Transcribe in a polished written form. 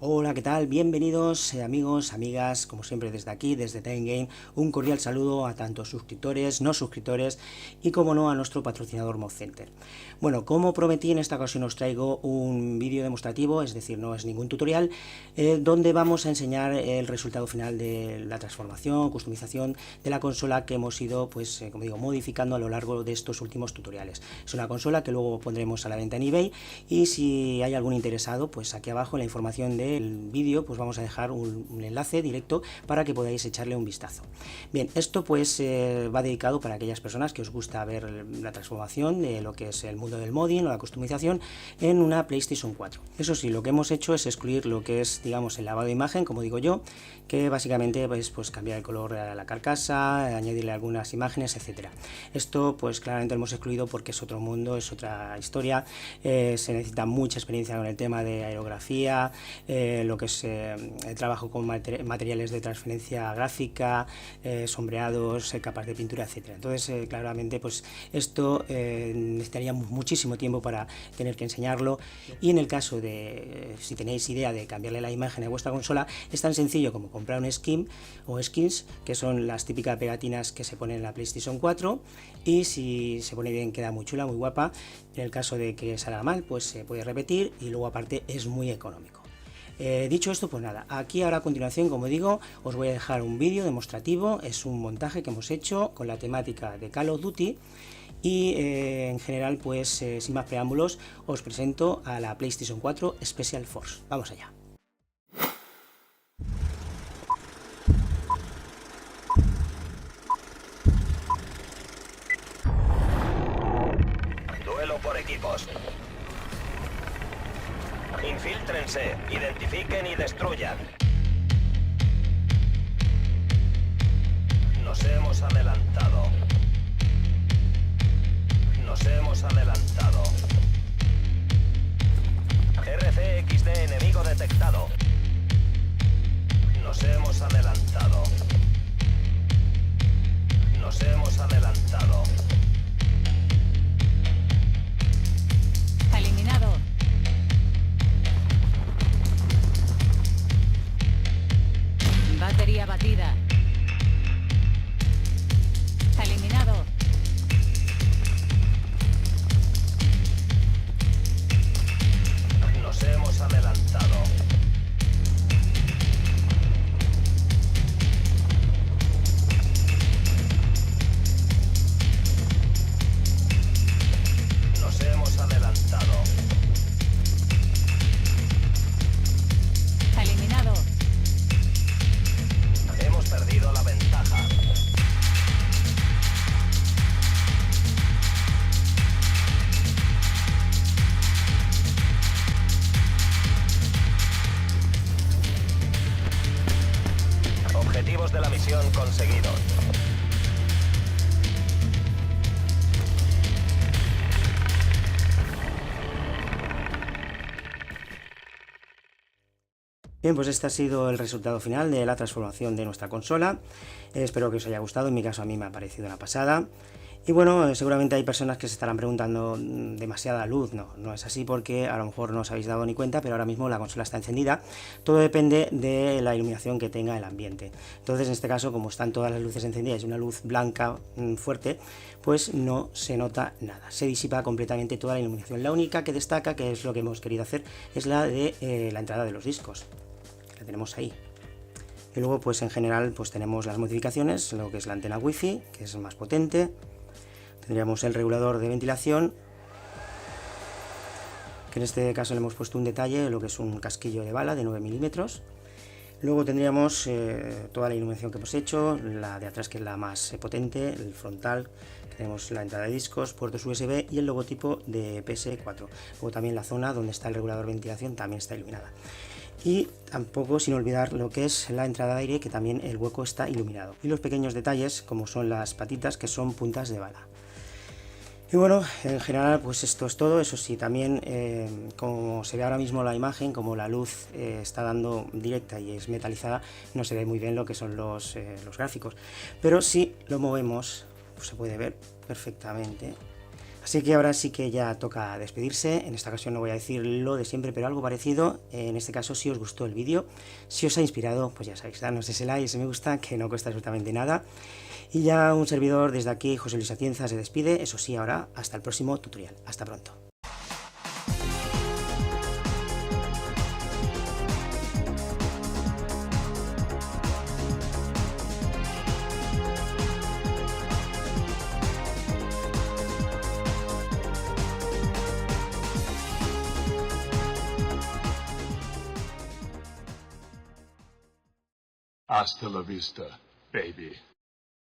Hola, ¿qué tal? Bienvenidos amigos, amigas, como siempre desde aquí, desde Time Game, un cordial saludo a tantos suscriptores, no suscriptores y como no a nuestro patrocinador ModCenter. Bueno, como prometí, en esta ocasión os traigo un vídeo demostrativo, es decir, no es ningún tutorial, donde vamos a enseñar el resultado final de la transformación, customización de la consola que hemos ido, pues, como digo, modificando a lo largo de estos últimos tutoriales. Es una consola que luego pondremos a la venta en eBay y si hay algún interesado, pues aquí abajo en la información del vídeo pues vamos a dejar un enlace directo para que podáis echarle un vistazo. Bien, esto pues va dedicado para aquellas personas que os gusta ver la transformación de lo que es el mundo del modding o la customización en una PlayStation 4. Eso sí, lo que hemos hecho es excluir lo que es, digamos, el lavado de imagen, como digo yo, que básicamente es pues cambiar el color a la carcasa, añadirle algunas imágenes, etcétera. Esto pues claramente lo hemos excluido porque es otro mundo, es otra historia, se necesita mucha experiencia con el tema de aerografía, lo que es el trabajo con materiales de transferencia gráfica, sombreados, capas de pintura, etcétera. Entonces claramente pues esto necesitaría muchísimo tiempo para tener que enseñarlo, y en el caso de si tenéis idea de cambiarle la imagen a vuestra consola, es tan sencillo como comprar un skin o skins, que son las típicas pegatinas que se ponen en la PlayStation 4, y si se pone bien queda muy chula, muy guapa. En el caso de que salga mal, pues se puede repetir y luego aparte es muy económico. Dicho esto, pues nada, aquí ahora a continuación, como digo, os voy a dejar un vídeo demostrativo. Es un montaje que hemos hecho con la temática de Call of Duty y en general, pues sin más preámbulos, os presento a la PlayStation 4 Special Force. Vamos allá. Duelo por equipos. Infíltrense, identifiquen y destruyan. Nos hemos adelantado. Nos hemos adelantado. RCXD enemigo detectado. Nos hemos adelantado. Nos hemos adelantado. Eliminado. Batería batida. Eliminado. Nos hemos adelantado. Nos hemos adelantado. Eliminado. Hemos perdido la ventaja. Objetivos de la misión conseguidos. Bien, pues este ha sido el resultado final de la transformación de nuestra consola. Espero que os haya gustado, en mi caso a mí me ha parecido una pasada. Y bueno, seguramente hay personas que se estarán preguntando, demasiada luz. No es así, porque a lo mejor no os habéis dado ni cuenta, pero ahora mismo la consola está encendida. Todo depende de la iluminación que tenga el ambiente. Entonces, en este caso, como están todas las luces encendidas y una luz blanca fuerte, pues no se nota nada. Se disipa completamente toda la iluminación. La única que destaca, que es lo que hemos querido hacer, es la de la entrada de los discos. La tenemos ahí. Y luego, pues en general, pues tenemos las modificaciones, lo que es la antena wifi, que es más potente. Tendríamos el regulador de ventilación, que en este caso le hemos puesto un detalle, lo que es un casquillo de bala de 9 milímetros. Luego tendríamos toda la iluminación que hemos hecho, la de atrás que es la más potente, el frontal, tenemos la entrada de discos, puertos USB y el logotipo de PS4. Luego también la zona donde está el regulador de ventilación también está iluminada. Y tampoco sin olvidar lo que es la entrada de aire, que también el hueco está iluminado. Y los pequeños detalles, como son las patitas, que son puntas de bala. Y bueno, en general pues esto es todo. Eso sí, también como se ve ahora mismo la imagen, como la luz está dando directa y es metalizada, no se ve muy bien lo que son los gráficos, pero si lo movemos pues se puede ver perfectamente Así que ahora sí que ya toca despedirse. En esta ocasión no voy a decir lo de siempre, pero algo parecido. En este caso, si os gustó el vídeo, si os ha inspirado, pues ya sabéis, danos ese like, ese me gusta, que no cuesta absolutamente nada. Y ya un servidor desde aquí, José Luis Atienza, se despide. Eso sí, ahora hasta el próximo tutorial. Hasta pronto. Hasta la vista, baby.